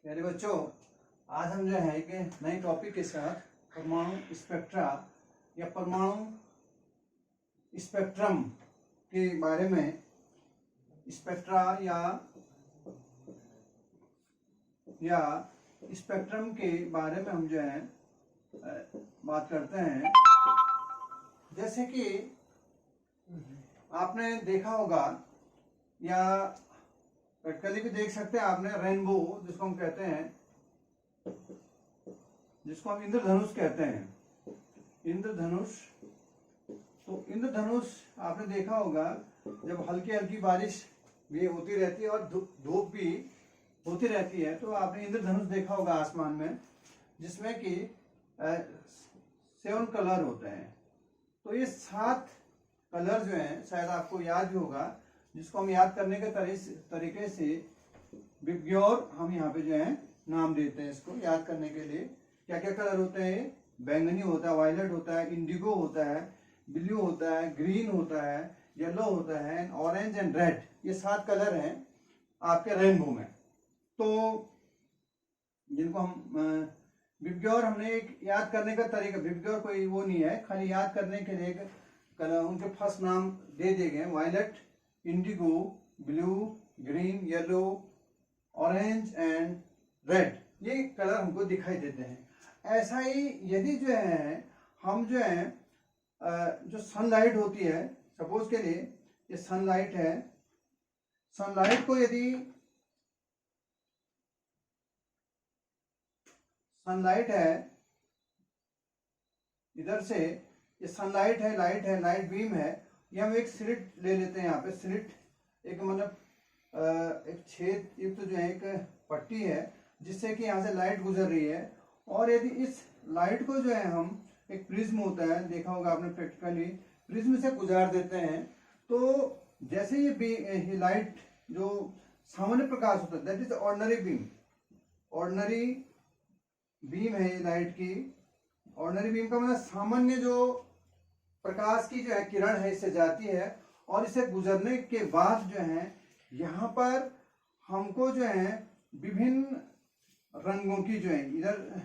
प्यारे बच्चों, आज हम जो है कि नए टॉपिक के साथ परमाणु स्पेक्ट्रा या परमाणु स्पेक्ट्रम के बारे में स्पेक्ट्रा या स्पेक्ट्रम के बारे में हम जो है बात करते हैं। जैसे कि आपने देखा होगा या प्रैक्टिकली भी देख सकते हैं आपने, रेनबो जिसको हम कहते हैं, जिसको हम इंद्रधनुष कहते हैं, इंद्रधनुष। तो इंद्रधनुष आपने देखा होगा जब हल्की हल्की बारिश भी होती रहती है और धूप भी होती रहती है, तो आपने इंद्रधनुष देखा होगा आसमान में, जिसमें कि 7 कलर होते हैं। तो ये 7 कलर जो हैं, शायद आपको याद भी होगा, जिसको हम याद करने के तरीके से विबग्योर हम यहाँ पे जो है नाम देते हैं इसको याद करने के लिए। क्या क्या कलर होते हैं? बैंगनी होता है, वायलेट होता है, इंडिगो होता है, ब्लू होता है, ग्रीन होता है, येलो होता है, ऑरेंज एंड रेड। ये 7 कलर हैं आपके रेनबो में। तो जिनको हम विबग्योर, हमने एक याद करने का तरीका, विबग्योर कोई वो नहीं है, खाली याद करने के लिए कलर उनके फर्स्ट नाम दे दिए गए, violet, indigo, blue, green, yellow, orange and red. ये कलर हमको दिखाई देते हैं। ऐसा ही यदि जो है हम जो है जो सनलाइट होती है, सपोज के लिए ये सनलाइट है, सनलाइट को यदि सनलाइट है इधर से, ये सनलाइट है, लाइट बीम है, ये हम एक स्लिट ले लेते हैं। यहाँ पे स्लिट एक मतलब एक छेद युक्त जो है एक पट्टी है, जिससे कि यहाँ से लाइट गुजर रही है। और यदि इस लाइट को जो है हम, एक प्रिज्म होता है, देखा होगा आपने प्रैक्टिकली, प्रिज्म से गुजार देते हैं, तो जैसे ये लाइट जो सामान्य प्रकाश होता है, that is ordinary beam, ordinary beam है ये लाइट की। ऑर्डिनरी बीम का मतलब सामान्य जो प्रकाश की जो है किरण है, इससे जाती है और इसे गुजरने के बाद जो है यहाँ पर हमको जो है विभिन्न रंगों की जो है, इधर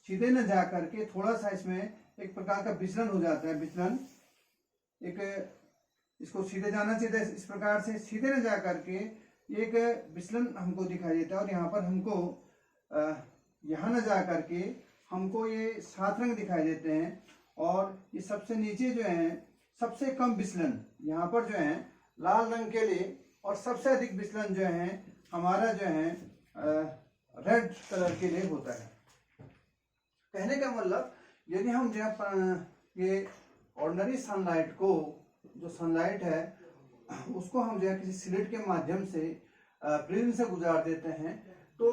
सीधे न जा करके थोड़ा सा इसमें एक प्रकार का विचलन हो जाता है। विचलन एक, इसको सीधे जाना चाहिए, इस प्रकार से सीधे न जा करके एक विचलन हमको दिखाई देता है। और यहाँ पर हमको यहाँ न जा करके हमको ये 7 रंग दिखाई देते हैं। और ये सबसे नीचे जो है सबसे कम विचलन यहाँ पर जो है लाल रंग के लिए, और सबसे अधिक विचलन जो है हमारा जो है रेड कलर के लिए होता है। कहने का मतलब, यदि हम जो है ये ऑर्डिनरी सनलाइट को, जो सनलाइट है उसको हम जो है किसी स्लिट के माध्यम से प्रिज्म से गुजार देते हैं, तो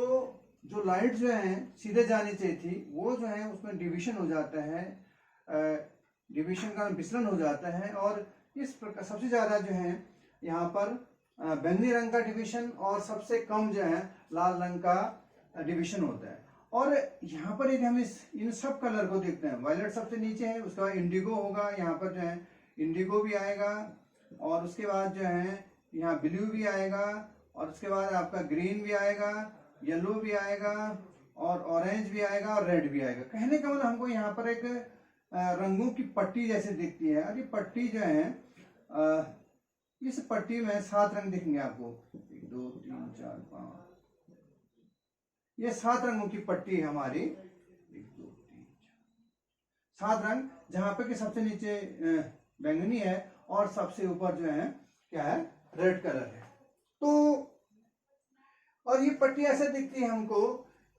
जो लाइट जो है सीधे जानी चाहिए थी, वो जो है उसमें डिविजन हो जाता है, डिविजन का विचलन हो जाता है। और इस प्रकार सबसे ज़्यादा जो है यहाँ पर बैंगनी रंग का डिवीजन, और सबसे कम जो है लाल रंग का डिवीजन होता है। और यहाँ पर यदि हम इन सब कलर को देखते हैं, वायलेट सबसे नीचे है, उसके बाद इंडिगो होगा, यहाँ पर जो है इंडिगो भी आएगा, और उसके बाद जो है यहाँ ब्लू भी आएगा, और उसके बाद आपका ग्रीन भी आएगा, येलो भी आएगा, और ऑरेंज भी आएगा, और रेड भी आएगा। कहने का मतलब हमको यहाँ पर एक रंगों की पट्टी जैसे दिखती है। और ये पट्टी जो है, इस पट्टी में 7 रंग दिखेंगे आपको, 1 2 3 4 5, ये 7 रंगों की पट्टी है हमारी, 1 2 3 4 7 रंग, जहां पे कि सबसे नीचे बैंगनी है और सबसे ऊपर जो है क्या है, रेड कलर है। तो और ये पट्टी ऐसे दिखती है हमको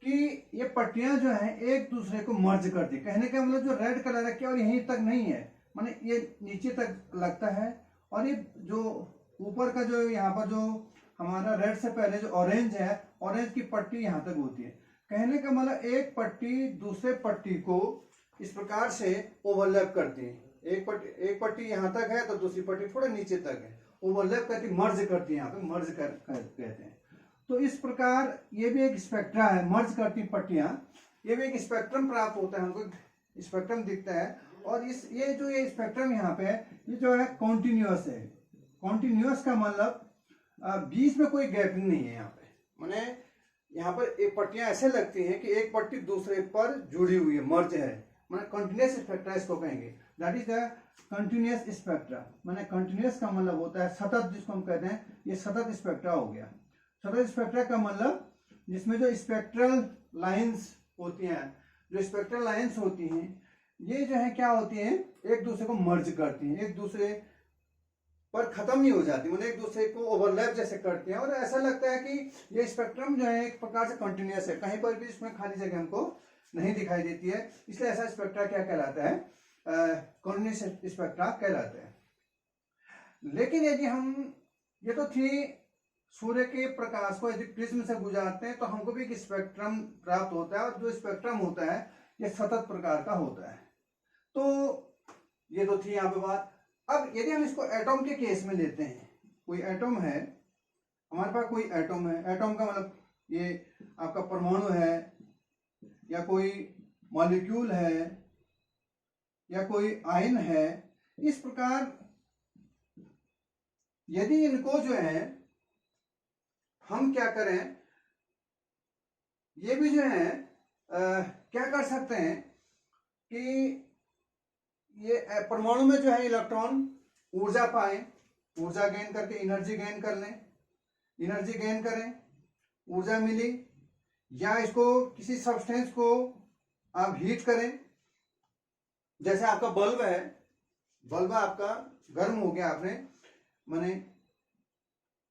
कि ये पट्टियां जो हैं एक दूसरे को मर्ज करती है। कहने का मतलब जो रेड कलर है केवल यहीं तक नहीं है, माने ये नीचे तक लगता है, और ये जो ऊपर का जो यहाँ पर जो हमारा रेड से पहले जो ऑरेंज है, ऑरेंज की पट्टी यहाँ तक होती है। कहने का मतलब एक पट्टी दूसरे पट्टी को इस प्रकार से ओवरलैप करती है। एक पट्टी यहाँ तक है तो दूसरी पट्टी थोड़ा नीचे तक है, ओवरलैप करती, मर्ज करती है, यहाँ पे मर्ज कहते हैं। तो इस प्रकार ये भी एक स्पेक्ट्रा है, मर्ज करती पट्टियां, ये भी एक स्पेक्ट्रम प्राप्त होता है, हमको स्पेक्ट्रम दिखता है। और ये स्पेक्ट्रम यहाँ पे ये जो है कॉन्टिन्यूअस है। कॉन्टिन्यूअस का मतलब बीच में कोई गैपिंग नहीं है यहाँ पे, माने यहाँ पर एक पट्टियां ऐसे लगती हैं कि एक पट्टी दूसरे पर जुड़ी हुई है, मर्ज है, मतलब कंटिन्यूस स्पेक्ट्रा इसको कहेंगे। That is the continuous spectra. मैंने कंटिन्यूस का मतलब होता है सतत, जिसको हम कहते हैं ये सतत स्पेक्ट्रा हो गया। सतत स्पेक्ट्रा का मतलब जिसमें जो स्पेक्ट्रल लाइंस होती हैं, जो स्पेक्ट्रल लाइंस होती हैं ये जो है क्या होती हैं, एक दूसरे को मर्ज करती हैं, एक दूसरे पर खत्म नहीं हो जाती, मतलब एक दूसरे को ओवरलैप जैसे करती हैं, और ऐसा लगता है कि ये स्पेक्ट्रम जो है एक प्रकार से कंटिन्यूस है, कहीं पर भी इसमें खाली जगह हमको नहीं दिखाई देती है, इसलिए ऐसा स्पेक्ट्रा क्या कहलाता है, कंटिन्यूस स्पेक्ट्रा कहलाता है। लेकिन यदि हम, ये तो थी सूर्य के प्रकाश को यदि प्रिज्म से गुजारते हैं तो हमको भी एक स्पेक्ट्रम प्राप्त होता है, और जो स्पेक्ट्रम होता है ये सतत प्रकार का होता है। तो ये तो थी यहाँ पे बात। अब यदि हम इसको एटॉम के केस में लेते हैं, कोई एटॉम है, हमारे पास कोई एटॉम है, एटॉम का मतलब ये आपका परमाणु है, या कोई मॉलिक्यूल है, या कोई आयन है, इस प्रकार यदि इनको जो है हम क्या करें, ये भी जो है क्या कर सकते हैं कि ये परमाणु में जो है इलेक्ट्रॉन ऊर्जा पाए, ऊर्जा गेन करके एनर्जी गेन कर लें, एनर्जी गेन करें, ऊर्जा मिली, या इसको किसी सब्सटेंस को आप हीट करें, जैसे आपका बल्ब है, बल्ब आपका गर्म हो गया, आपने माने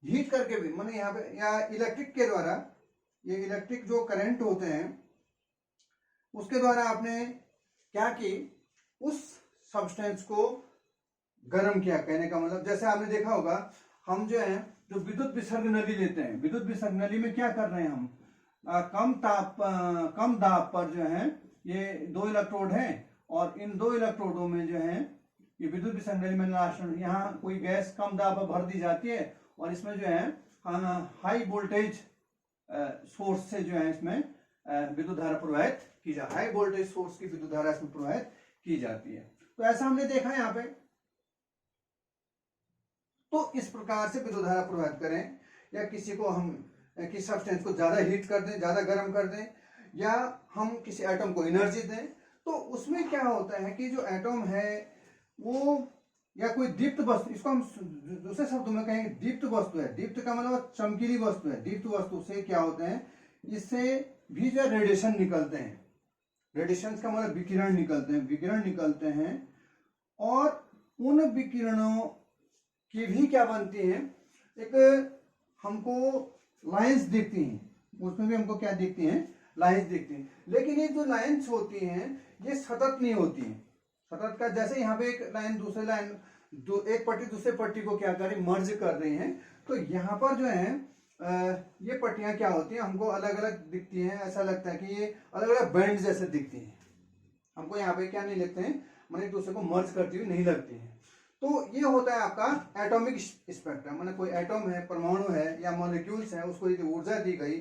हीट करके भी, माने यहाँ पे, या इलेक्ट्रिक के द्वारा, ये इलेक्ट्रिक जो करंट होते हैं उसके द्वारा आपने क्या की, उस सब्सटेंस को गर्म किया, कहने का मतलब जैसे आपने देखा होगा हम जो है जो विद्युत विसर्ग नली लेते हैं, विद्युत विसर्ग नली में क्या कर रहे हैं हम, कम दाब पर जो है ये दो इलेक्ट्रोड हैं, और इन दो इलेक्ट्रोडों में जो है ये विद्युत विसर्ग नली में लास्ट यहाँ कोई गैस कम दाब पर भर दी जाती है, और इसमें जो है हाई वोल्टेज सोर्स से जो है इसमें विद्युत धारा प्रवाहित की जाती है, हाई वोल्टेज सोर्स की विद्युत धारा इसमें प्रवाहित की जाती है। तो ऐसा हमने देखा यहाँ पे। तो इस प्रकार से विद्युत धारा प्रवाहित करें, या किसी को हम किसी सब्सटेंस को ज्यादा हीट कर दें, ज्यादा गर्म कर दें, या हम किसी एटम को एनर्जी दें, तो उसमें क्या होता है कि जो एटम है वो, या कोई दीप्त वस्तु, इसको हम दूसरे शब्दों में कहेंगे दीप्त वस्तु है, दीप्त का मतलब चमकीली वस्तु है, दीप्त वस्तु से क्या होते हैं, इससे भी जो रेडिएशन निकलते हैं, रेडिएशन का मतलब विकिरण निकलते हैं, विकिरण निकलते हैं, और उन विकिरणों की भी क्या बनती है, एक हमको लाइंस दिखती हैं, उसमें भी हमको क्या दिखती हैं, लाइंस दिखती हैं। लेकिन ये जो लाइंस होती हैं ये सतत नहीं होती हैं, सतत का जैसे यहाँ पे एक लाइन दूसरे लाइन, एक पट्टी दूसरे पट्टी को क्या कर रही, मर्ज कर रही हैं, तो यहाँ पर जो है ये पट्टियां क्या होती हैं, हमको अलग अलग दिखती हैं, ऐसा लगता है कि ये अलग अलग बैंड जैसे दिखती हैं, हमको यहाँ पे क्या नहीं लगते हैं, मतलब एक दूसरे को मर्ज करती हुई नहीं लगती हैं। तो ये होता है आपका एटॉमिक स्पेक्ट्रम, मतलब कोई एटम है, परमाणु है, या मॉलिक्यूल्स है, उसको यदि ऊर्जा दी गई,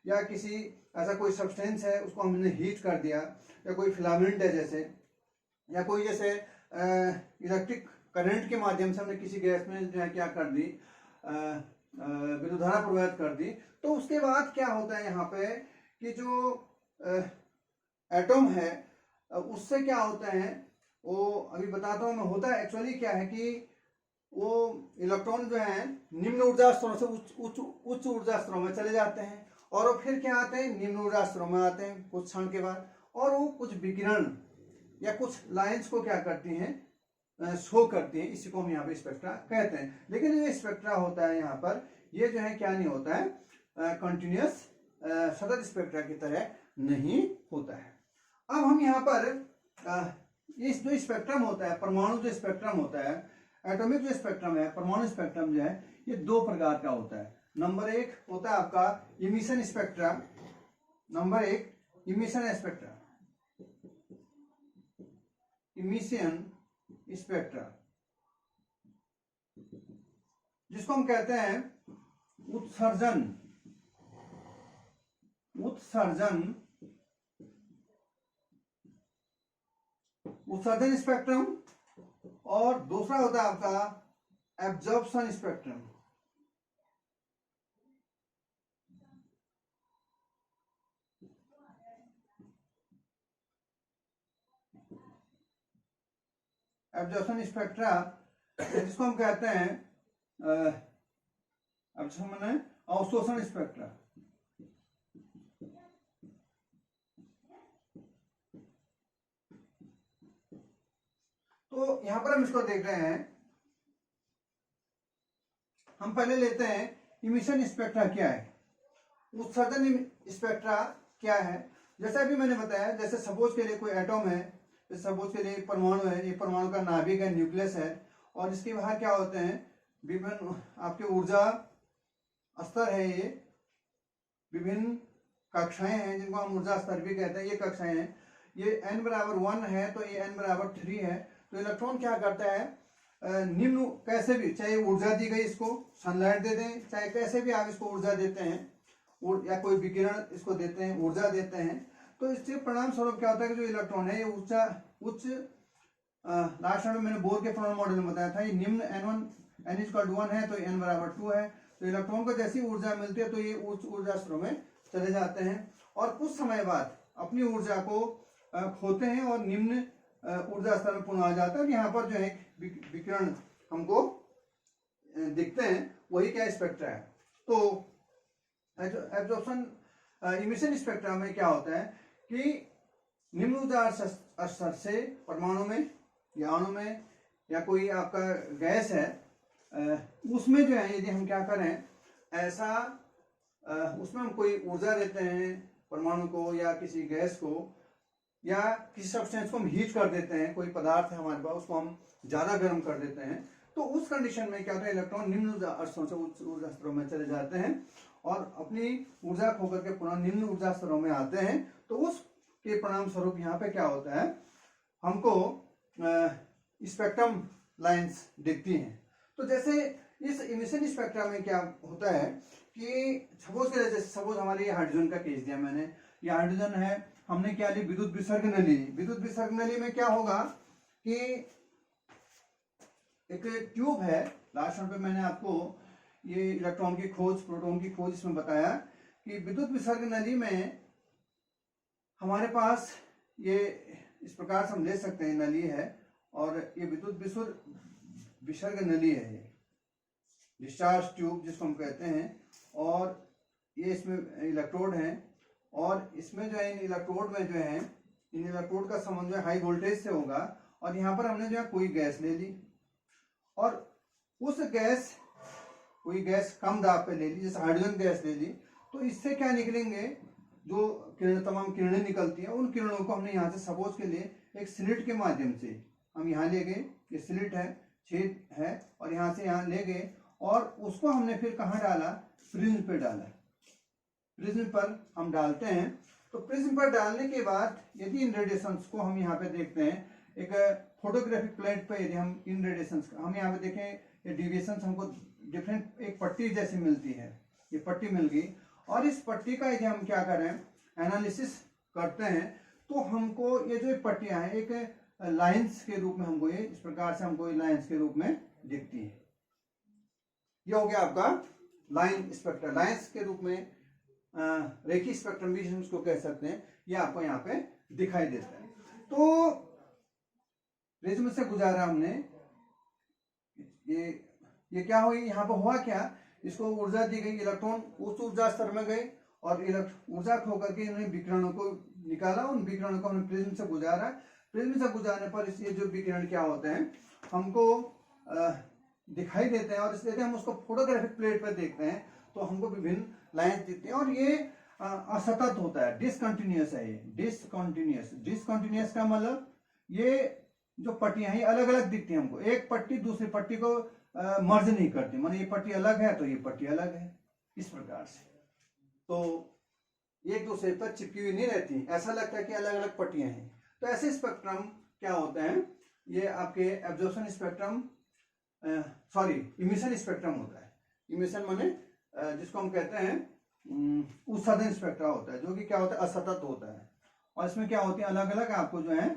या किसी ऐसा कोई सब्सटेंस है उसको हमने हीट कर दिया, या कोई फिलामेंट है जैसे, या कोई जैसे इलेक्ट्रिक करंट के माध्यम से हमने किसी गैस में जो है क्या कर दी, विद्युत धारा प्रवाहित कर दी, तो उसके बाद क्या होता है यहाँ पे कि जो एटम है उससे क्या होता है, वो अभी बताता हूँ मैं, होता है एक्चुअली क्या है कि वो इलेक्ट्रॉन जो है निम्न ऊर्जा स्तरों से उच्च ऊर्जा स्तरों में चले जाते हैं, और वो फिर क्या आते हैं, निम्न ऊर्जा स्तरों में आते हैं कुछ क्षण के बाद, और वो कुछ विकिरण या कुछ लाइंस को क्या करती हैं, शो करती हैं, इसी को हम यहाँ पे स्पेक्ट्रा कहते हैं। लेकिन ये स्पेक्ट्रा होता है यहाँ पर, ये जो है क्या नहीं होता है, कंटिन्यूस सतत स्पेक्ट्रा की तरह नहीं होता है। अब हम यहाँ पर इस जो स्पेक्ट्रम होता है, परमाणु जो स्पेक्ट्रम होता है, एटॉमिक जो स्पेक्ट्रम है, परमाणु स्पेक्ट्रम जो है, ये दो प्रकार का होता है। नंबर एक होता है आपका इमिशन स्पेक्ट्रा, नंबर एक इमिशन स्पेक्ट्रा, इमिशन स्पेक्ट्रा, जिसको हम कहते हैं उत्सर्जन, उत्सर्जन, उत्सर्जन स्पेक्ट्रम, और दूसरा होता है आपका एब्जॉर्प्शन स्पेक्ट्रम। एब्जॉर्प्शन स्पेक्ट्रा, जिसको हम कहते हैं एब्जॉर्प्शन माने अवशोषण स्पेक्ट्रा। तो यहां पर हम इसको देख रहे हैं, हम पहले लेते हैं इमिशन स्पेक्ट्रा क्या है, उत्सर्जन स्पेक्ट्रा क्या है। जैसे अभी मैंने बताया, जैसे सपोज के लिए कोई एटम है, सपोज के लिए परमाणु है, ये परमाणु का नाभिक है, न्यूक्लियस है, और इसके बाहर क्या होते हैं, विभिन्न आपके ऊर्जा स्तर है, ये विभिन्न कक्षाएं हैं जिनको हम ऊर्जा स्तर भी कहते हैं। ये कक्षाएं हैं, ये n बराबर 1 है तो ये n बराबर 3 है। तो इलेक्ट्रॉन क्या करता है, निम्न कैसे भी, चाहे ऊर्जा दी गई इसको सनलाइट दे दें, चाहे कैसे भी आप इसको ऊर्जा देते हैं या कोई विकिरण इसको देते हैं, ऊर्जा देते हैं, तो इससे परिणाम स्वरूप क्या होता है कि जो इलेक्ट्रॉन है ये ऊर्जा उच्च, लास्ट में मैंने बोर के फॉर्मल मॉडल में बताया था, ये निम्न n=1 है तो n बराबर 2 है। तो इलेक्ट्रॉन को जैसी ऊर्जा मिलती है तो ये उच्च ऊर्जा स्तरों में चले जाते हैं और कुछ समय बाद अपनी ऊर्जा को खोते हैं और निम्न ऊर्जा स्तर में पुनः आ जाता है। यहाँ पर जो है विकिरण हमको दिखते हैं, वही क्या स्पेक्ट्रा है। तो एब्जॉर्प्शन इमिशन स्पेक्ट्रा में क्या होता है कि निम्न ऊर्जा स्तर से परमाणु में या अणु में या कोई आपका गैस है, उसमें जो है यदि हम क्या करें, ऐसा उसमें हम कोई ऊर्जा देते हैं परमाणु को या किसी गैस को या किसी सब्सटेंस को हम हीट कर देते हैं, कोई पदार्थ है हमारे पास उसको हम ज्यादा गर्म कर देते हैं, तो उस कंडीशन में क्या होता है, इलेक्ट्रॉन निम्न ऊर्जा स्तरों से उच्च ऊर्जा स्तरों में चले जाते हैं और अपनी ऊर्जा खोकर के पुनः निम्न ऊर्जा स्तरों में आते हैं। तो उसके परिणाम स्वरूप यहाँ पे क्या होता है, हमको स्पेक्ट्रम लाइंस दिखती हैं। तो जैसे इस इमिशन स्पेक्ट्रा में क्या होता है कि सपोज हमारे हाइड्रोजन का केस दिया मैंने, ये हाइड्रोजन है, हमने क्या ली, विद्युत विसर्ग नली। विद्युत विसर्ग नली में क्या होगा कि एक ट्यूब है, लास्ट पे मैंने आपको ये इलेक्ट्रॉन की खोज, प्रोटॉन की खोज इसमें बताया कि विद्युत विसर्ग नली में हमारे पास ये इस प्रकार से हम ले सकते हैं, नली है और ये विद्युत विसर्ग नली है, ये डिस्चार्ज ट्यूब जिसको हम कहते हैं, और ये इसमें इलेक्ट्रोड हैं और इसमें जो है इन इलेक्ट्रोड में जो है, इन इलेक्ट्रोड का संबंध जो है हाई वोल्टेज से होगा और यहाँ पर हमने जो है कोई गैस ले ली और उस गैस, कोई गैस कम दाब पे ले ली, जैसे हाइड्रोजन गैस ले ली, तो इससे क्या निकलेंगे, जो किरण, तमाम किरणें निकलती हैं, उन किरणों को हमने यहाँ से सपोज के लिए एक स्लिट के माध्यम से हम यहाँ ले गए, ये स्लिट है, छेद है, और यहाँ से यहाँ ले गए और उसको हमने फिर कहाँ डाला, प्रिज्म पे डाला। प्रिज्म पर हम डालते हैं, तो प्रिज्म पर डालने के बाद यदि इन रेडिएशंस को हम यहाँ पे देखते हैं, एक फोटोग्राफिक प्लेट पे यदि हम इन रेडिएशंस हम यहाँ पे देखें, ये डिविएशंस हमको डिफरेंट एक पट्टी जैसी मिलती है, ये पट्टी मिल गई और इस पट्टी का यदि हम क्या करें, एनालिसिस करते हैं, तो हमको ये जो पट्टियां हैं एक लाइंस के रूप में हमको ये इस प्रकार से हमको ये लाइंस के रूप में दिखती है। ये हो गया आपका लाइन स्पेक्ट्रा, लाइंस के रूप में रेखी स्पेक्ट्रम भी इसको कह सकते हैं, ये आपको यहाँ पे दिखाई देता है। तो प्रिज्म से गुजारा हमने, ये क्या हुई, यहाँ पे हुआ क्या, इसको ऊर्जा दी गई, इलेक्ट्रॉन उस ऊर्जा स्तर में गए और ऊर्जा खो करके इन्होंने विकिरणों को निकाला, उन विकिरणों को हमने प्रिज्म से गुजारा। प्रिज्म से गुजारने पर ये जो विकिरण क्या होते हैं हमको दिखाई देते हैं और इसलिए हम उसको फोटोग्राफिक प्लेट पर देखते हैं तो हमको विभिन्न लाइंस दिखती हैं और ये असतत होता है, डिसकंटिन्यूअस है, ये डिसकंटिन्यूअस का मतलब ये जो पट्टियां हैं अलग अलग दिखती हैं हमको, एक पट्टी दूसरी पट्टी को मर्ज नहीं करती, माने ये पट्टी अलग है तो ये पट्टी अलग है, इस प्रकार से। तो एक दूसरे पर चिपकी हुई नहीं रहती, ऐसा लगता है कि अलग अलग पट्टियां हैं। तो ऐसे स्पेक्ट्रम क्या होते हैं, ये आपके absorption spectrum, sorry emission spectrum होता है। इमिशन माने जिसको हम कहते हैं उत्सर्जन स्पेक्ट्रा होता है, जो कि क्या होता है, असतत होता है और इसमें क्या होती है, अलग अलग आपको जो है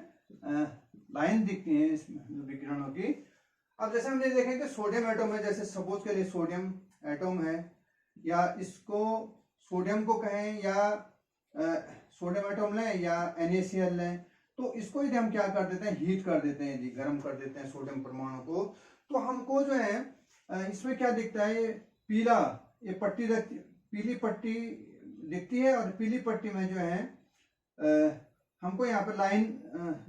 लाइन दिखती है इस विकिरणों की। अब जैसे हमने देखें कि सोडियम एटम है, जैसे सपोज के लिए सोडियम एटम है, या इसको सोडियम को कहें या सोडियम एटम लें या NaCl लें, तो इसको यदि हम क्या कर देते हैं, हीट कर देते हैं जी, गर्म कर देते हैं सोडियम परमाणु को, तो हमको जो है इसमें क्या दिखता है, ये पीला, ये पट्टी पीली पट्टी दिखती है, और पीली पट्टी में जो है हमको यहाँ पे लाइन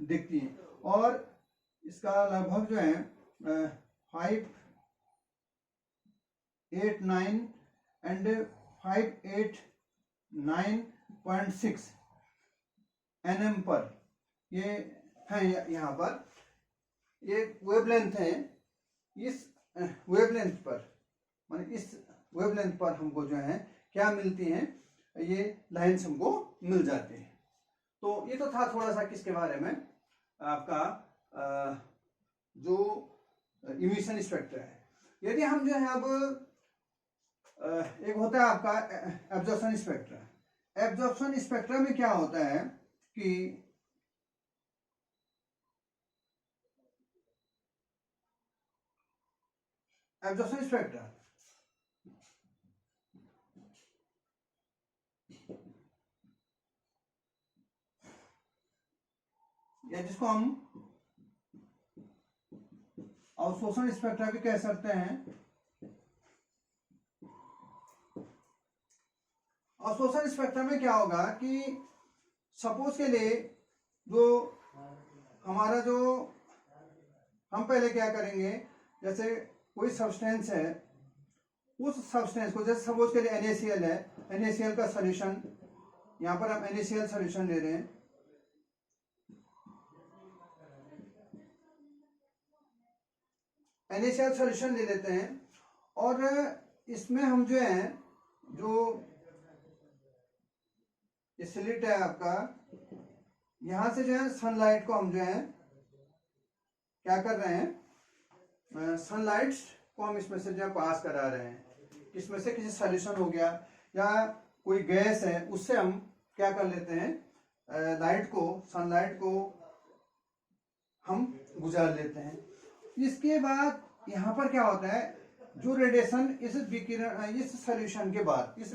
दिखती है, और इसका लगभग जो है 589 एंड 589.6 nm पर ये है, यहाँ पर ये वेवलेंथ है। इस वेवलेंथ पर, माने इस वेवलेंथ पर हमको जो है क्या मिलती हैं, ये लाइन्स हमको मिल जाती है। तो ये तो था थोड़ा सा किसके बारे में, आपका जो इमिशन स्पेक्ट्रा है। यदि हम जो है अब एक होता है आपका एब्जॉर्प्शन स्पेक्ट्रा। एब्जॉर्प्शन स्पेक्ट्रा में क्या होता है कि एब्जॉर्प्शन स्पेक्ट्रा या जिसको हम अवशोषण स्पेक्ट्रा भी कह सकते हैं। अवशोषण स्पेक्ट्रा में क्या होगा कि सपोज के लिए जो हमारा जो हम पहले क्या करेंगे, जैसे कोई सब्सटेंस है, उस सब्सटेंस को, जैसे सपोज के लिए NaCl है, NaCl का सॉल्यूशन, यहां पर हम NaCl सॉल्यूशन ले रहे हैं, NaCl सॉल्यूशन ले लेते हैं, और इसमें हम जो है, जो स्लिट है आपका, यहां से जो है सनलाइट को हम जो है क्या कर रहे हैं, सनलाइट को हम इसमें से जो है पास करा रहे हैं, इसमें से किसी सॉल्यूशन हो गया या कोई गैस है, उससे हम क्या कर लेते हैं, लाइट को, सनलाइट को हम गुजार लेते हैं। इसके बाद यहाँ पर क्या होता है, जो रेडिएशन इस विकिरण, इस सॉल्यूशन के बाद, इस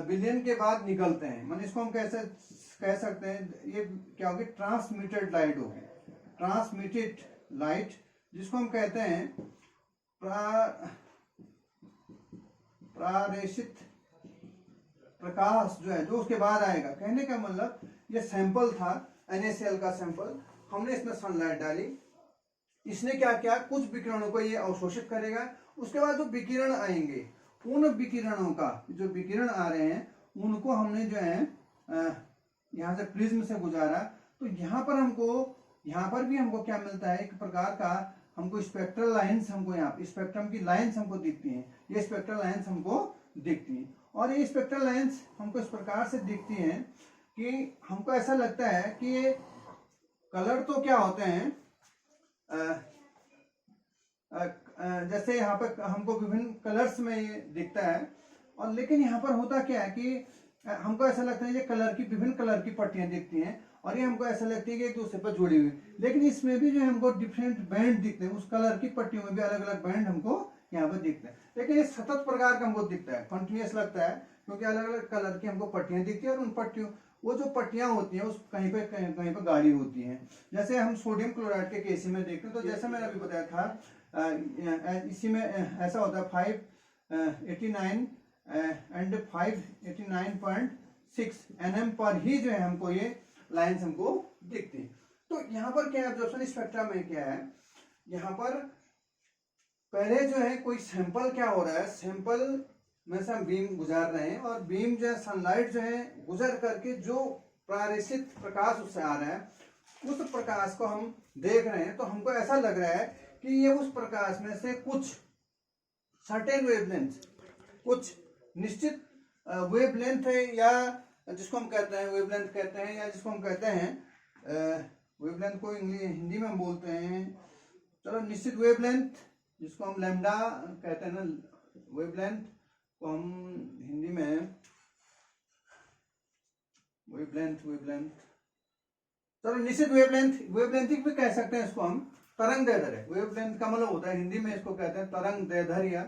विलयन के बाद निकलते हैं, मतलब इसको हम कैसे कह सकते हैं, ये क्या होगी, ट्रांसमिटेड लाइट होगी, ट्रांसमिटेड लाइट, जिसको हम कहते हैं प्रारेषित प्रकाश, जो है जो उसके बाद आएगा। कहने का मतलब ये सैंपल था NaCl का सैंपल, हमने इसमें सनलाइट डाली, इसने क्या किया, कुछ विकिरणों को ये अवशोषित करेगा, उसके बाद जो विकिरण आएंगे, उन विकिरणों का, जो विकिरण आ रहे हैं, उनको हमने जो है यहाँ से प्रिज्म से गुजारा, तो यहाँ पर हमको, यहाँ पर भी हमको क्या मिलता है, एक प्रकार का हमको स्पेक्ट्रल लाइंस, हमको यहाँ स्पेक्ट्रम की लाइंस हमको दिखती हैं, ये स्पेक्ट्रल लाइंस हमको दिखती हैं, और ये स्पेक्ट्रल लाइंस हमको इस प्रकार से दिखती हैं कि हमको ऐसा लगता है कि ये कलर तो क्या होते हैं, जैसे यहाँ पे हमको विभिन्न कलर्स में ये दिखता है, और लेकिन यहाँ पर होता क्या है कि हमको ऐसा लगता है ये कलर की, विभिन्न कलर की पट्टियां दिखती हैं, और ये हमको ऐसा लगती है कि एक दूसरे पर जुड़ी हुई, लेकिन इसमें भी जो है हमको डिफरेंट बैंड दिखते हैं, उस कलर की पट्टियों में भी अलग अलग बैंड हमको यहाँ पर दिखते हैं, लेकिन ये सतत प्रकार का हमको दिखता है, कंटिन्यूस लगता है, क्योंकि अलग अलग कलर की हमको पट्टियां दिखती है, और उन पट्टियों, वो जो पट्टियां होती हैं उस कहीं पे गाढ़ी होती हैं। जैसे हम सोडियम क्लोराइड के केस में देखते हैं, तो जैसे मैंने अभी बताया था, इसी में ऐसा होता है 589 एंड 589.6 nm पर ही जो है हमको ये लाइंस हमको दिखती हैं। तो यहाँ पर क्या है, एब्जॉर्प्शन स्पेक्ट्रा में क्या है, यहाँ पर पहले जो है कोई सैंपल क्या हो रहा है, सैंपल में से हम बीम गुजार रहे हैं, और बीम जो है सनलाइट जो है गुजर करके जो प्रारेषित प्रकाश उससे आ रहा है, उस प्रकाश को हम देख रहे हैं, तो हमको ऐसा लग रहा है कि ये उस प्रकाश में से कुछ सर्टेन वेवलेंथ, कुछ निश्चित वेवलेंथ है, या जिसको हम कहते हैं वेवलेंथ कहते हैं, या जिसको हम कहते हैं वेवलेंथ को हिंदी में हम बोलते हैं, चलो निश्चित वेवलेंथ, जिसको हम लैम्डा कहते हैं ना, वेवलेंथ को हम हिंदी में वेवलेंथ चलो निश्चित वेवलेंथ भी कह सकते हैं, इसको हम तरंग दैर्ध्य, वेवलेंथ का मतलब होता है हिंदी में इसको कहते हैं तरंग दैर्ध्य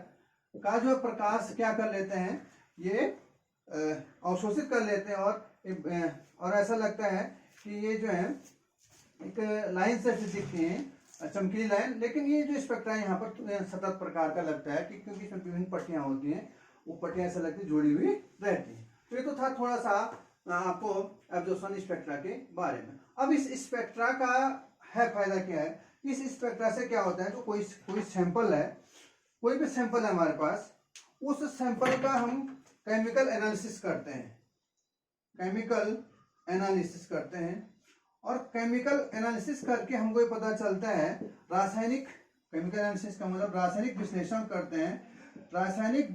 का जो प्रकाश क्या कर लेते हैं, ये अवशोषित कर लेते हैं, और ऐसा लगता है कि ये जो है एक लाइन से दिखती हैं, चमकीली लाइन, लेकिन ये जो स्पेक्ट्रा यहाँ पर सतत प्रकार का लगता है कि क्योंकि इसमें विभिन्न पट्टियां होती हैं, वो पट्टियां ऐसा लगती जुड़ी हुई रहती हैं। तो ये तो था थोड़ा सा आपको एब्जॉर्प्शन स्पेक्ट्रा के बारे में। अब इस स्पेक्ट्रा का है फायदा क्या है, इस स्पेक्ट्रा से क्या होता है, जो कोई सैंपल है, कोई भी सैंपल है हमारे पास, उस सैंपल का हम केमिकल एनालिसिस करते हैं, केमिकल एनालिसिस करते हैं, और केमिकल एनालिसिस करके हमको ये पता चलता है, रासायनिक केमिकल एनालिसिस का मतलब रासायनिक विश्लेषण करते हैं। रासायनिक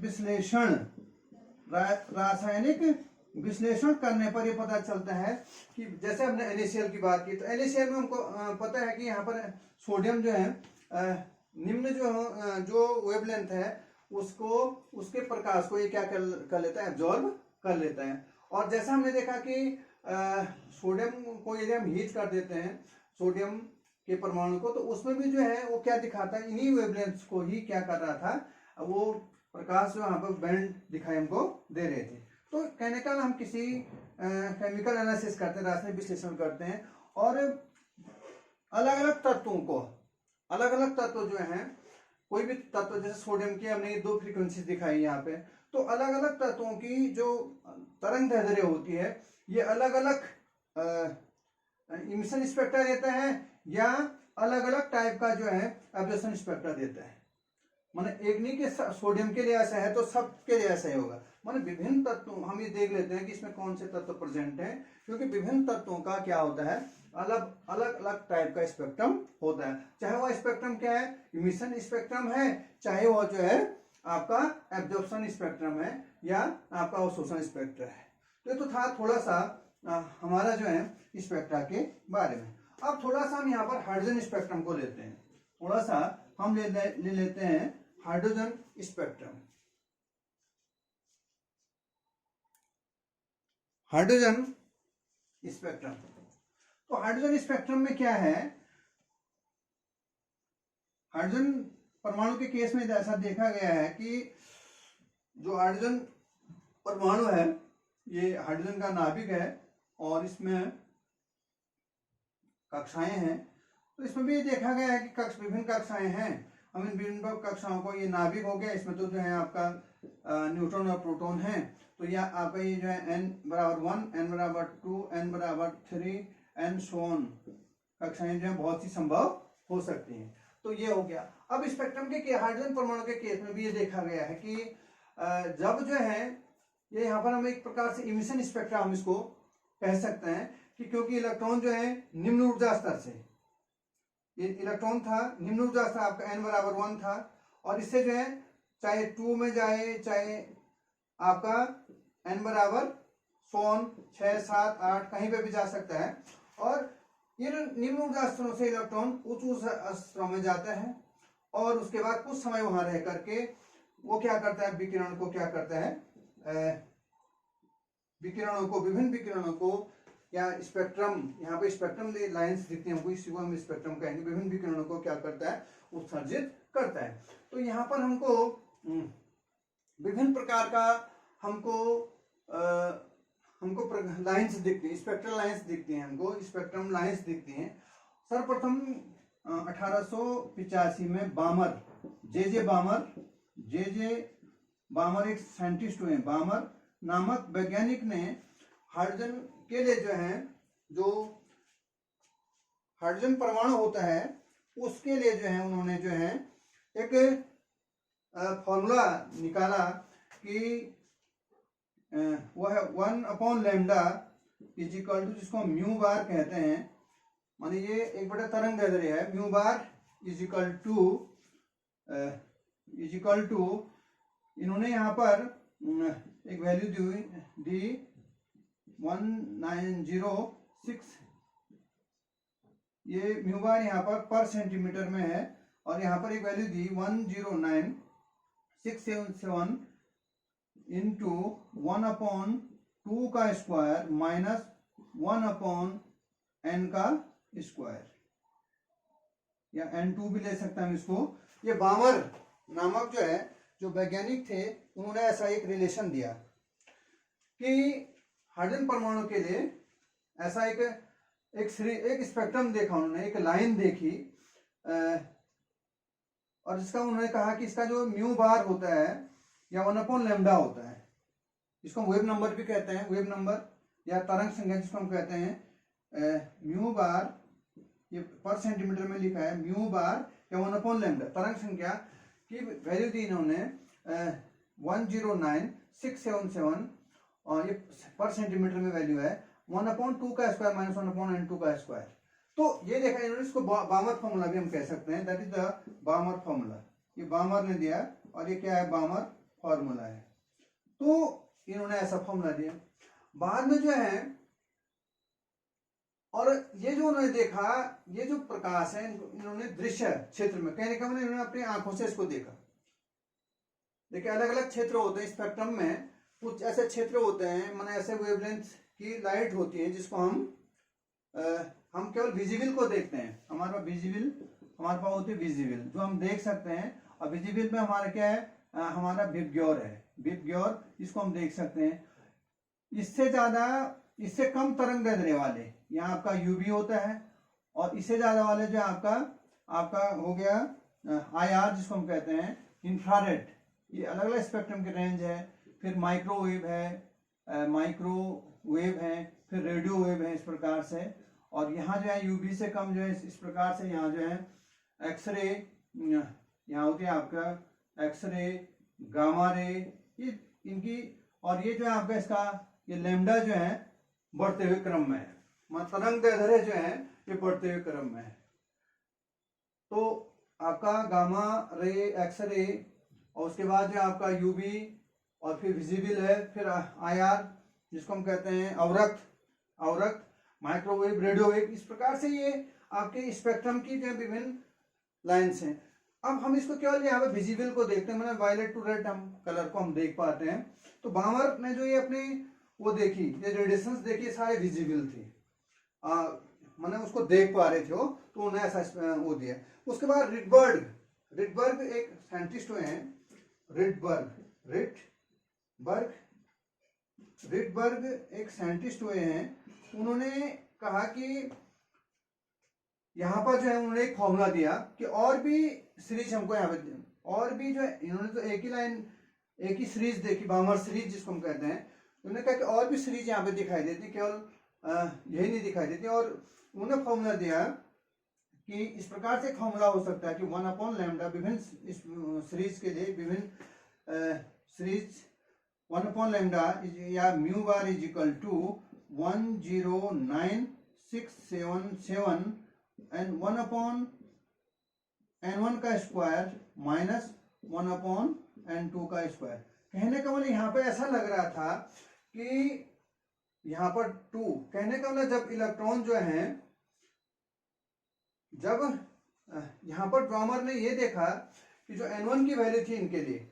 विश्लेषण करने पर ये पता चलता है कि जैसे हमने NaCl की बात की, तो NaCl में हमको पता है कि यहाँ पर सोडियम जो है निम्न जो वेवलेंथ है उसको, उसके प्रकाश को ये क्या कर लेता है, एब्जॉर्ब कर लेता है। और जैसा हमने देखा कि सोडियम को यदि हम हीट कर देते हैं, सोडियम के परमाणु को, तो उसमें भी जो है वो क्या दिखाता है, इन्हीं वेवलेंथ्स को ही क्या कर रहा था, वो प्रकाश जो यहाँ पर बैंड दिखाई हमको दे रहे थे। तो कहने का हम किसी केमिकल एनालिसिस करते हैं, रासायनिक विश्लेषण करते हैं, और अलग अलग तत्वों को, अलग अलग तत्व जो हैं, कोई भी तत्व, जैसे सोडियम की हमने 2 फ्रीक्वेंसी दिखाई यहाँ पे, तो अलग अलग तत्वों की जो तरंग दैर्ध्य होती है, ये अलग अलग इमिशन स्पेक्ट्रा देता है या अलग अलग टाइप का जो है एब्जॉर्प्शन स्पेक्ट्रा देता है। माने एक नहीं कि सोडियम के लिए ऐसा है तो सब के लिए ऐसा ही होगा, माने विभिन्न तत्वों, हम ये देख लेते हैं कि इसमें कौन से तत्व प्रेजेंट हैं, क्योंकि विभिन्न तत्वों का क्या होता है, अलग अलग टाइप का स्पेक्ट्रम होता है। चाहे वह स्पेक्ट्रम क्या है, इमिशन स्पेक्ट्रम है, चाहे वह जो है आपका एब्जॉर्प्शन स्पेक्ट्रम है, या आपका अवशोषण स्पेक्ट्रम है। तो ये तो था थोड़ा सा हमारा जो है स्पेक्ट्रा के बारे में। अब थोड़ा सा हम यहाँ पर हाइड्रोजन स्पेक्ट्रम को लेते हैं, थोड़ा सा हम ले लेते हैं हाइड्रोजन स्पेक्ट्रम। हाइड्रोजन स्पेक्ट्रम, तो हाइड्रोजन स्पेक्ट्रम में क्या है, हाइड्रोजन परमाणु के केस में ऐसा देखा गया है कि जो हाइड्रोजन परमाणु है, ये हाइड्रोजन का नाभिक है और इसमें कक्षाएं हैं। तो इसमें भी देखा गया है कि विभिन्न कक्षाएं हैं। हम इन विभिन्न कक्षाओं को, ये नाभिक हो गया, इसमें तो जो है आपका न्यूट्रॉन और प्रोटॉन है, तो यह आपका ये जो है n=1, n=2, n=3 and so on, कक्षाएं जो है बहुत सी संभव हो सकती हैं। तो ये हो गया। अब स्पेक्ट्रम के हाइड्रोजन परमाणु के केस में भी ये देखा गया है कि जब जो है ये यहाँ पर हम एक प्रकार से इमिशन स्पेक्ट्रा हम इसको कह सकते हैं कि क्योंकि इलेक्ट्रॉन जो है निम्न ऊर्जा स्तर से, ये इलेक्ट्रॉन था निम्न ऊर्जा स्तर आपका n=1 था, और इससे जो है चाहे 2 में जाए, चाहे आपका n=100, 6, 7, 8 कहीं पे भी जा सकता है, और ये निम्न ऊर्जा स्तरों से इलेक्ट्रॉन उच्च ऊर्जा स्तरों में जाता है, और उसके बाद कुछ समय वहां रह करके वो क्या करता है, विकिरण को क्या करता है, विकिरणों को, विभिन्न विकिरणों को, या स्पेक्ट्रम, यहाँ पे स्पेक्ट्रम लाइंस दिखती हैं हमको, इसी को हम स्पेक्ट्रम कहेंगे, विभिन्न विकिरणों को क्या करता है, उत्सर्जित करता है। तो यहाँ पर हमको विभिन्न प्रकार का हमको लाइंस दिखती हैं, स्पेक्ट्रल लाइंस दिखती हैं, हमको स्पेक्ट्रम लाइंस दिखती हैं। सर्वप्रथम 1885 में बामर, जे बामर एक साइंटिस्ट हुए, बामर नामक वैज्ञानिक ने हाइड्रोजन के लिए जो है, जो हाइड्रोजन परमाणु होता है उसके लिए जो है उन्होंने जो है एक फॉर्मूला निकाला कि वह 1/λ = जिसको म्यू बार कहते हैं, माने ये एक बड़ा तरंग दैर्ध्य है, म्यू बार = इन्होंने यहाँ पर एक वैल्यू दी 1906, ये म्यू बार यहाँ पर सेंटीमीटर में है, और यहाँ पर एक वैल्यू दी 109677 इंटू 1/2 का स्क्वायर माइनस 1/n का स्क्वायर, या n2 भी ले सकते हैं हम इसको। ये बामर नामक जो है, जो वैज्ञानिक थे, उन्होंने ऐसा एक रिलेशन दिया कि हाइड्रोजन परमाणु के लिए ऐसा एक एक स्पेक्ट्रम देखा उन्होंने, एक लाइन देखी, और जिसका उन्होंने कहा कि इसका जो म्यू बार होता है या 1/λ होता है, इसको वेव नंबर भी कहते हैं, वेव नंबर या तरंग संख्या जिसको हम कहते हैं, म्यू बार, ये पर सेंटीमीटर में लिखा है, म्यू बार या 1/λ तरंग संख्या की वैल्यू दी इन्होंने 109677, और ये पर सेंटीमीटर में वैल्यू है 1/2 का स्क्वायर माइनस 1/n2 का स्क्वायर। तो ये देखा इन्होंने, इसको बामर फॉर्मूला भी हम कह सकते हैं, दैट इज द बामर फॉर्मूला। ये बामर ने दिया और ये क्या है, बामर फॉर्मूला है। तो इन्होंने ऐसा फॉर्मूला दिया। बाद में जो है, और ये जो उन्होंने देखा, ये जो प्रकाश है इन्होंने दृश्य क्षेत्र में, कहने का मतलब इन्होंने अपनी आंखों से इसको देखा। देखिए अलग अलग क्षेत्र होते हैं स्पेक्ट्रम में, कुछ ऐसे क्षेत्र होते हैं, माने ऐसे वेवलेंथ की लाइट होती है जिसको हम केवल विजिबल को देखते हैं। हमारे पास विजिबल, हमारे पास होती है विजिबल जो हम देख सकते हैं, और विजिबल में हमारा क्या है, हमारा विबग्योर है, विबग्योर, इसको हम देख सकते हैं। इससे ज्यादा, इससे कम तरंग दैर्ध्य वाले, यहाँ आपका यूवी होता है, और इससे ज्यादा वाले जो आपका हो गया IR जिसको हम कहते हैं इंफ्रारेड। ये अलग अलग स्पेक्ट्रम की रेंज है। फिर माइक्रोवेव है, फिर रेडियो वेव है, इस प्रकार से। और यहाँ जो है यूवी से कम जो है इस प्रकार से, यहाँ जो है एक्सरे, यहाँ होती है आपका एक्सरे, गामा रे, ये इनकी, और ये जो है आपका इसका ये लैम्डा जो है बढ़ते हुए क्रम में है, तरंग दैर्ध्य जो है ये बढ़ते हुए क्रम में है। तो आपका गामा रे, एक्सरे, और उसके बाद जो आपका यूवी, और फिर विजिबल है, फिर IR जिसको हम कहते हैं अवरक्त, माइक्रोवेव, रेडियो वेव, इस प्रकार से ये आपके स्पेक्ट्रम की जो विभिन्न लाइन्स हैं। अब हम इसको केवल यहाँ पे विजिबल को देखते हैं, मतलब वायलेट टू रेड हम कलर को हम देख पाते हैं। तो बामर ने जो ये अपनी वो देखी, ये रेडिएशंस देखी, सारे विजिबल थी, मैंने उसको देख पा रहे थे वो, तो उन्हें ऐसा वो दिया। उसके बाद रिडबर्ग एक साइंटिस्ट हुए हैं, रिडबर्ग एक साइंटिस्ट हुए हैं। उन्होंने कहा कि यहाँ पर जो है उन्होंने एक फॉर्मूला दिया कि और भी सीरीज हमको यहाँ पे, और भी जो है, इन्होंने तो एक ही सीरीज देखी, बामर सीरीज जिसको हम कहते हैं। उन्होंने कहा कि और भी सीरीज यहाँ पे दिखाई देती, केवल यही नहीं दिखाई देती। और उन्होंने फॉर्मूला दिया कि इस प्रकार से फॉर्मूला हो सकता है कि 1/λ विभिन्न सीरीज के लिए, विभिन्न सीरीज 1/λ या mu bar is equal to 109,677 and 1/n1 का स्क्वायर माइनस 1/n2 का स्क्वायर। कहने का मतलब यहाँ पे ऐसा लग रहा था कि यहाँ पर 2, कहने का मतलब जब इलेक्ट्रॉन जो है, जब यहाँ पर ड्रामर ने ये देखा कि जो n1 की वैल्यू थी इनके लिए,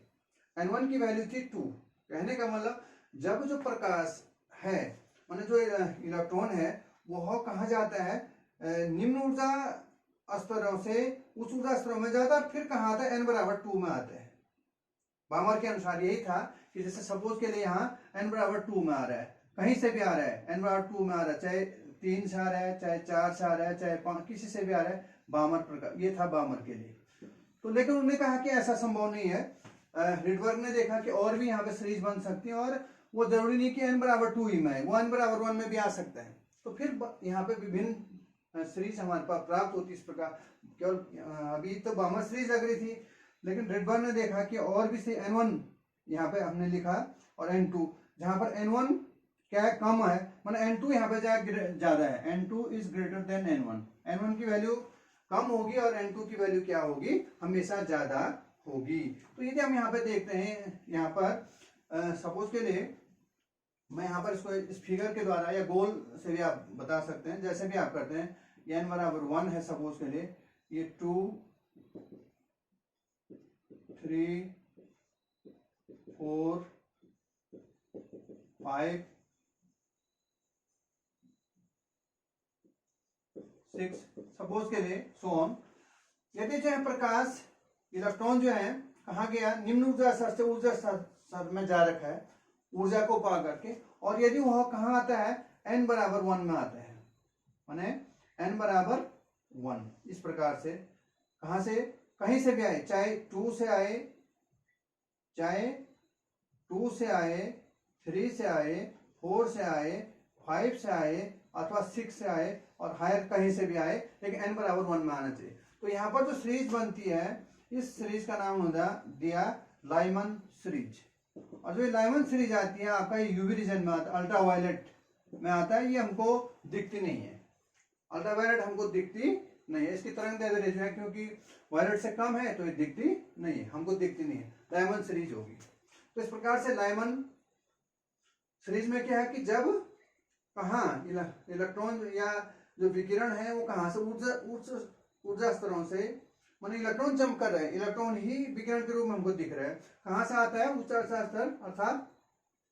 n1 की वैल्यू थी 2, कहने का मतलब जब जो प्रकाश है, माने जो इलेक्ट्रॉन है, वह कहाँ जाता है, निम्न ऊर्जा स्तरों से उच्च ऊर्जा स्तरों में जाता है, फिर कहाँ आता है, n बराबर 2 में आता है। बामर के अनुसार यही था कि जैसे सपोज के लिए यहाँ n बराबर 2 में आ रहा है, कहीं से भी आ रहा है, n बराबर 2 में आ रहा है, चाहे 3 से आ रहा है, चाहे 4 से आ रहा है, चाहे 5, किसी से भी आ रहा है, बामर प्रकार, ये था बामर के लिए। तो लेकिन उन्होंने कहा कि ऐसा संभव नहीं है। रिडबर्ग ने देखा कि और भी यहाँ पे सीरीज बन सकती है, और वो जरूरी नहीं कि n बराबर 2 ही में है, वो n बराबर 1 में भी आ सकता है। तो फिर यहाँ पे विभिन्न सीरीज हमारे पास प्राप्त होती इस प्रकार। केवल अभी तो बामर सीरीज लग रही थी, लेकिन रिडबर्ग ने देखा कि और भी से n1 यहाँ पे हमने लिखा, और n2, जहाँ पर n1 क्या है, कम है, माने n2 यहाँ पे ज्यादा है, n2 is greater than n1, n1 की वैल्यू कम होगी और n2 की वैल्यू क्या होगी, हमेशा ज्यादा होगी। तो यदि हम यहाँ पे देखते हैं, यहाँ पर सपोज के लिए मैं यहाँ पर इसको इस फिगर के द्वारा या गोल से भी आप बता सकते हैं, जैसे भी आप करते हैं, n बराबर 1 है सपोज के लिए, ये 2, 3, 4, 5, 6 सपोज के लिए, सो ऑन। यदि जो है प्रकाश, इलेक्ट्रॉन जो है कहाँ गया, निम्न ऊर्जा स्तर से ऊर्जा स्तर में जा रखा है, ऊर्जा को पा करके, और यदि वह कहाँ आता है, n बराबर 1 में आता है, माने n बराबर 1। इस प्रकार से कहां से, कहीं से भी आए, चाहे 2 से आए, चाहे 2 से आए, 3 से आए, 4 से आए, 5 से आए अथवा 6 से आए और हायर कहीं से भी आए, लेकिन n बराबर 1 में आना चाहिए। तो यहाँ पर जो सीरीज बनती है, इस सीरीज का नाम होता दिया लाइमन सीरीज। और जो लाइमन सीरीज आती है आपका यूवी रीजन में आता है, अल्ट्रावायलेट में आता है, ये हमको दिखती नहीं है। अल्ट्रावायलेट हमको दिखती नहीं है, इसकी तरंग दैर्ध्य जो है क्योंकि वायलेट से कम है तो ये दिखती नहीं है, हमको दिखती नहीं है, लाइमन सीरीज होगी। तो इस प्रकार से लाइमन सीरीज में क्या है कि जब कहाँ इलेक्ट्रॉन या जो विकिरण है वो कहाँ से, ऊर्जा स्तरों से, माने इलेक्ट्रॉन जंप कर रहे हैं, इलेक्ट्रॉन ही विकिरण के रूप में हमको दिख रहा है, कहाँ से आता है, उच्च ऊर्जा स्तर अर्थात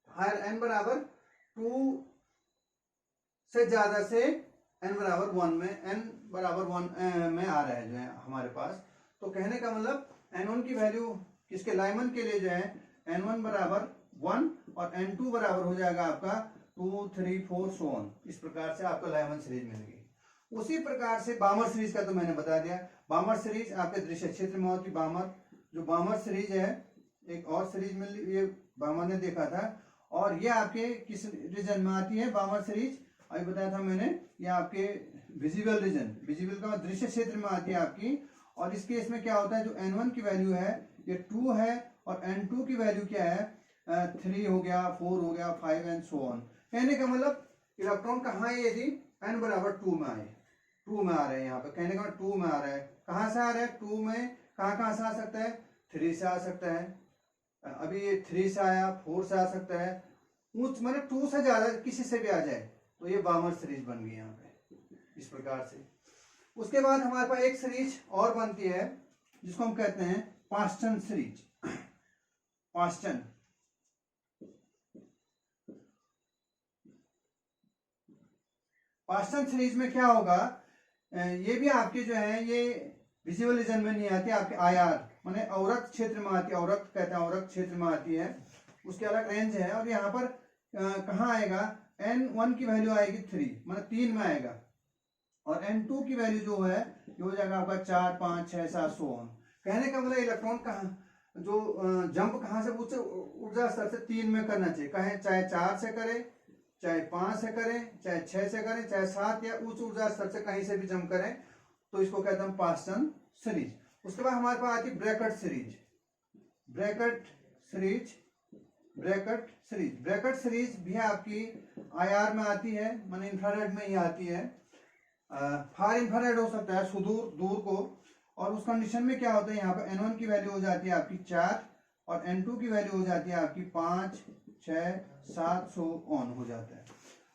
हायर n बराबर 2 से ज्यादा से n बराबर 1 में, n बराबर 1 में आ रहा है जो है हमारे पास। तो कहने का मतलब n1 की वैल्यू किसके, लाइमन के लिए जो है n1 बराबर 1 और n2 बराबर हो जाएगा आपका 2, 3, 4 सो ऑन। इस प्रकार से आपको लाइमन सीरीज मिलेगी। उसी प्रकार से बामर सीरीज का तो मैंने बता दिया। बामर सीरीज आपके दृश्य क्षेत्र में होती, बामर जो बामर सीरीज है, एक और सीरीज मिल, ये बामर ने देखा था, और ये आपके किस रीजन में आती है बामर सीरीज, अभी बताया था मैंने, ये आपके विजिबल रीजन, विजिबल का दृश्य क्षेत्र में आती है आपकी। और इस केस में क्या होता है, जो n1 की वैल्यू है ये 2 है और n2 की वैल्यू क्या है, 3 हो गया, 4 हो गया, 5 एंड सो ऑन। कहने का मतलब इलेक्ट्रॉन कहाँ है, यदि n बराबर 2 में आए, 2 में आ रहे हैं यहाँ पे, कहने का मतलब 2 में आ रहा है, कहाँ से आ रहा है, 2 में कहाँ से आ सकता है, 3 से आ सकता है, अभी ये 3 से आया, 4 से आ सकता है, ऊंच मतलब 2 से ज्यादा किसी से भी आ जाए, तो ये बामर सीरीज बन गई यहाँ पे इस प्रकार से। उसके बाद हमारे पास एक सीरीज और बनती है जिसको हम कहते हैं Paschen series. Paschen, Paschen series में क्या होगा, ये भी आपके जो है ये विजिबल रीजन में नहीं आती, आपके आईआर माने अवरक्त क्षेत्र में आती है, अवरक्त कहते हैं, अवरक्त क्षेत्र में आती है, उसके अलग रेंज है। और यहाँ पर कहाँ आएगा, n1 की वैल्यू आएगी 3 माने 3 में आएगा, और n2 की वैल्यू जो है ये हो जाएगा आपका 4, 5, 6, 7 सो ऑन। कहने का मतलब इलेक्ट्रॉन कहाँ जो जंप कहाँ से, उच्च ऊर्जा स्तर से 3 में करना चाहिए, कहे चाहे 4 से करे, चाहे 5 से करें, चाहे 6 से करें, चाहे 7 या उच्च ऊर्जा स्तर से कहीं से भी जंप करें, तो इसको कहते हैं पास्टन सीरीज। उसके बाद हमारे पास आती है Brackett series. Brackett series, Brackett series, Brackett series भी आपकी आईआर में आती है, माने इंफ्रारेड में ही आती है, फार इंफ्रारेड हो सकता है, सुदूर दूर को। और उस कंडीशन में क्या होता है, यहाँ पर n1 की वैल्यू हो जाती है आपकी 4 और n2 की वैल्यू हो जाती है आपकी 5, 6, 7 सो ऑन हो जाता है।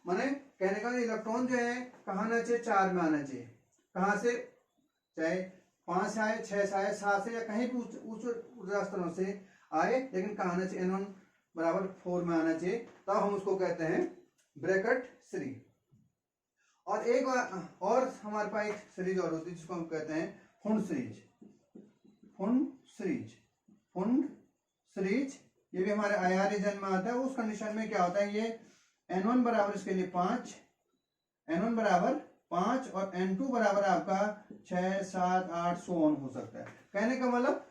माने कहने का इलेक्ट्रॉन जो है कहाँ आना चाहिए, 4 में आना चाहिए, कहाँ से, चाहे 5 से आए, 6 से आए, 7 से या कहीं भी उच्च ऊर्जा स्तरों से आए, लेकिन कहाँ आना चाहिए, n1 बराबर 4 में आना चाहिए, तब हम उसको कहते हैं ब्रैकेट सीरीज। और एक और हमारे पास एक सीरीज और होती है जिसको हम कहते हैं फुंड सीरीज। फुंड सीरीज, फुंड सीरीज ये भी हमारे आईआर रीजन में आता है। उस कंडीशन में क्या होता है, ये n1 बराबर इसके लिए 5, n1 बराबर 5 और n2 बराबर आपका 6, 7, 8 सो ऑन हो सकता है। कहने का मतलब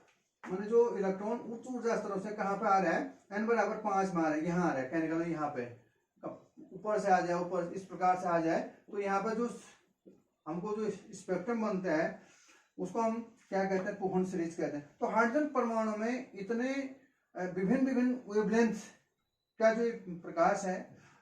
मैंने जो इलेक्ट्रॉन उच्च ऊर्जा स्तरों से कहाँ पे आ रहा है, n बराबर 5 में आ रहा है, यहाँ आ रहा है, कहने का मतलब यहाँ पे ऊपर से आ जाए, ऊपर इस प्रकार से आ जाए, तो यहाँ पर जो हमको जो स्पेक्ट्रम बनता है उसको हम क्या कहते हैं, फुंड सीरीज कहते हैं। तो हाइड्रोजन परमाणु में इतने विभिन्न विभिन्न वेवलेंथ का जो प्रकाश है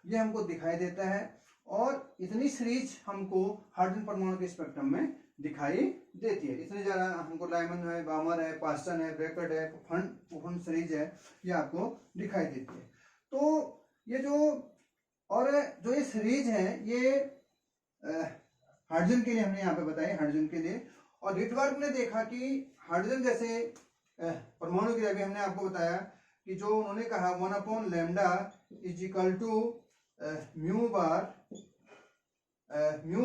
ये हमको दिखाई देता है, और इतनी सीरीज हमको हाइड्रोजन परमाणु के स्पेक्ट्रम में दिखाई देती है। इतने ज्यादा हमको लाइमन है, बामर है, पास्टन है, ब्रैकेट है, फुंड सीरीज है, ये आपको दिखाई देती है। तो ये जो ये सीरीज है ये हाइड्रोजन के लिए हमने यहाँ पे बताई, हाइड्रोजन के लिए। और रिटवर्क ने देखा कि हाइड्रोजन जैसे परमाणु के लिए अभी हमने आपको बताया कि जो उन्होंने कहा 1/λ is equal to mu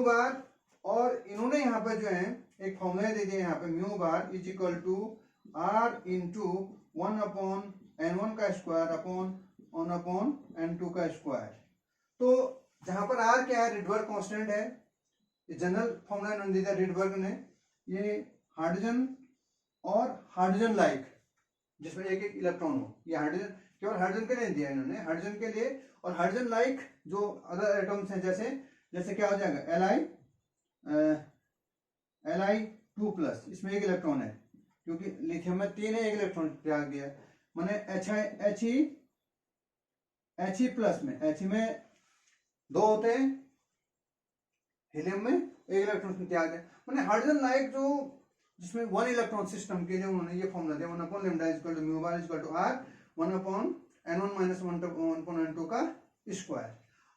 bar, और इन्होंने यहाँ पर जो है एक फॉर्मूला दे दिया यहाँ पे, mu bar is equal to r into 1/n1 का स्क्वायर अपॉन 1/n2 का स्क्वायर। तो जहां पर r क्या है, रिटवर्क कांस्टेंट है, ये जनरल फॉर्मूला इन्होंने दिया रिडबर्ग ने, ये हाइड्रोजन और हाइड्रोजन लाइक जिसमें एक एक इलेक्ट्रॉन हो, ये हाइड्रोजन केवल हाइड्रोजन के लिए दिया इन्होंने, हाइड्रोजन के लिए, और हाइड्रोजन लाइक जो अदर एटम्स हैं जैसे क्या हो जाएगा Li2+, इसमें एक इलेक्ट्रॉन है क्योंकि लिथियम में 3 है, एक इलेक्ट्रॉन त्याग दिया, माने He+ में He में 2 होते हैं, हीलियम में एक इलेक्ट्रॉन त्याग दिया, माने हाइड्रोजन लाइक जो जिसमें 1 इलेक्ट्रॉन सिस्टम के लिए उन्होंने ये फॉर्मूला दिया 1/λ = μ⁴ R 1/n1 का स्क्वायर।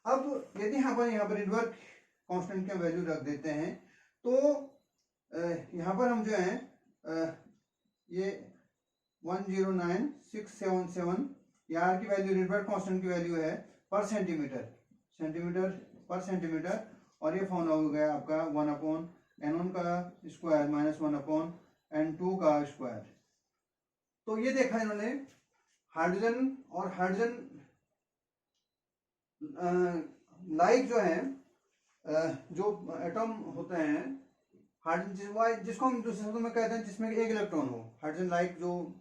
अब यदि यहाँ पर रिडबर्ग कांस्टेंट का वैल्यू रख देते हैं तो यहाँ पर हम जो है ये 109677 ये R की वैल्यू रिडबर्ग कांस्टेंट की वैल्यू है पर सेंटीमीटर, और ये फॉर्मूला हो गया आपका 1/n1 का स्क्वायर - 1/n2 का स्क्वायर। तो ये देखा इन्होंने हाइड्रोजन और हाइड्रोजन लाइक जो है जो एटम होते हैं हाइड्रोजन जिसको हम दूसरे शब्दों में कहते हैं जिसमें एक इलेक्ट्रॉन हो, हाइड्रोजन लाइक जो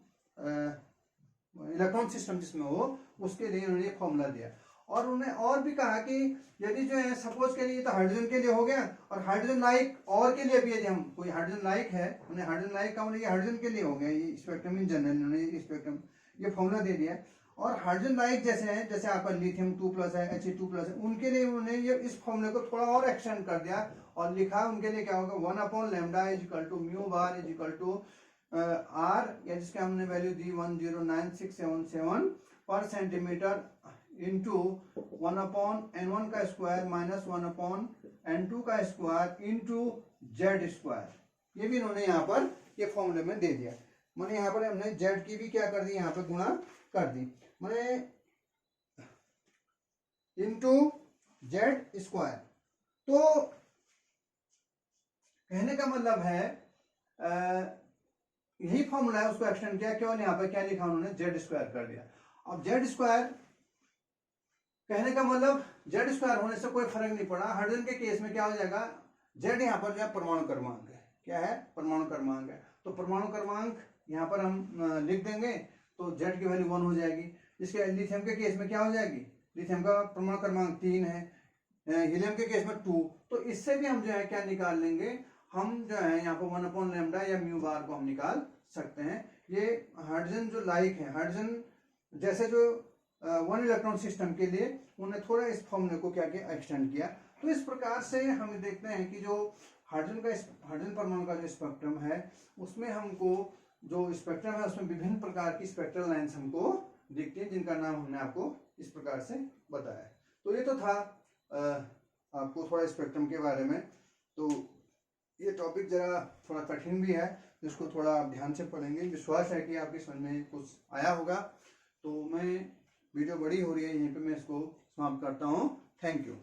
इलेक्ट्रॉन सिस्टम जिसमें हो, उसके लिए उन्होंने एक फॉर्मूला दिया। और उन्होंने और भी कहा कि यदि जो है सपोज के लिए तो हाइड्रोजन के लिए हो गया, और हाइड्रोजन लाइक और के लिए भी यदि हम कोई हाइड्रोजन लाइक है, उन्हें हाइड्रोजन लाइक का ये हाइड्रोजन के लिए हो गया, ये स्पेक्ट्रम इन जनरल उन्होंने स्पेक्ट्रम ये फॉर्मूला दे दिया। और हाइड्रोजन लाइक जैसे हैं, जैसे आपका लिथियम 2+ है, He2+ है, उनके लिए उन्होंने ये इस फॉर्मूले को थोड़ा और एक्सटेंड कर दिया और लिखा उनके लिए क्या होगा 1/λ = μ⁴ R, या जिसके हमने वैल्यू दी 109677 पर सेंटीमीटर इंटू 1/n1 का स्क्वायर - 1/n2 का स्क्वायर इंटू Z²। ये भी इन्होंने यहाँ पर ये फॉर्मूले में दे दिया, मैंने यहाँ पर हमने Z की भी क्या कर दी, यहाँ पर गुणा कर दी, मैंने इंटू Z²। तो कहने का मतलब है यही फॉर्मूला है, उसको एक्सटेंड किया, केवल यहाँ पर क्या लिखा उन्होंने Z² कर दिया। अब Z² कहने का मतलब Z² होने से कोई फर्क नहीं पड़ा। हाइड्रोजन के केस में क्या हो जाएगा, Z यहाँ पर जो है परमाणु क्रमांक है, क्या है परमाणु क्रमांक है, तो परमाणु क्रमांक यहाँ पर हम लिख देंगे तो Z की वैल्यू 1 हो जाएगी। इसके लिथियम के केस में क्या हो जाएगी, लिथियम का परमाणु क्रमांक 3 है, हीलियम के केस में 2, तो इससे भी हम जो है क्या निकाल लेंगे, हम जो है यहाँ पर 1/λ या μ⁴ को हम निकाल सकते हैं। ये हाइड्रोजन जो लाइक है, हाइड्रोजन जैसे जो 1 इलेक्ट्रॉन सिस्टम के लिए उन्होंने थोड़ा इस फॉर्मूले को क्या किया, एक्सटेंड किया। तो इस प्रकार से हम देखते हैं कि जो हाइड्रोजन परमाणु का जो स्पेक्ट्रम है उसमें हमको जो स्पेक्ट्रम है उसमें विभिन्न प्रकार की स्पेक्ट्रल लाइन्स हमको दिखती हैं, जिनका नाम हमने आपको इस प्रकार से बताया। तो ये तो था आपको थोड़ा स्पेक्ट्रम के बारे में। तो ये टॉपिक जरा थोड़ा कठिन भी है, जिसको थोड़ा आप ध्यान से पढ़ेंगे। विश्वास है कि आपकी समझ में कुछ आया होगा। तो मैं वीडियो बड़ी हो रही है, यहीं पे मैं इसको समाप्त करता हूँ। Thank you.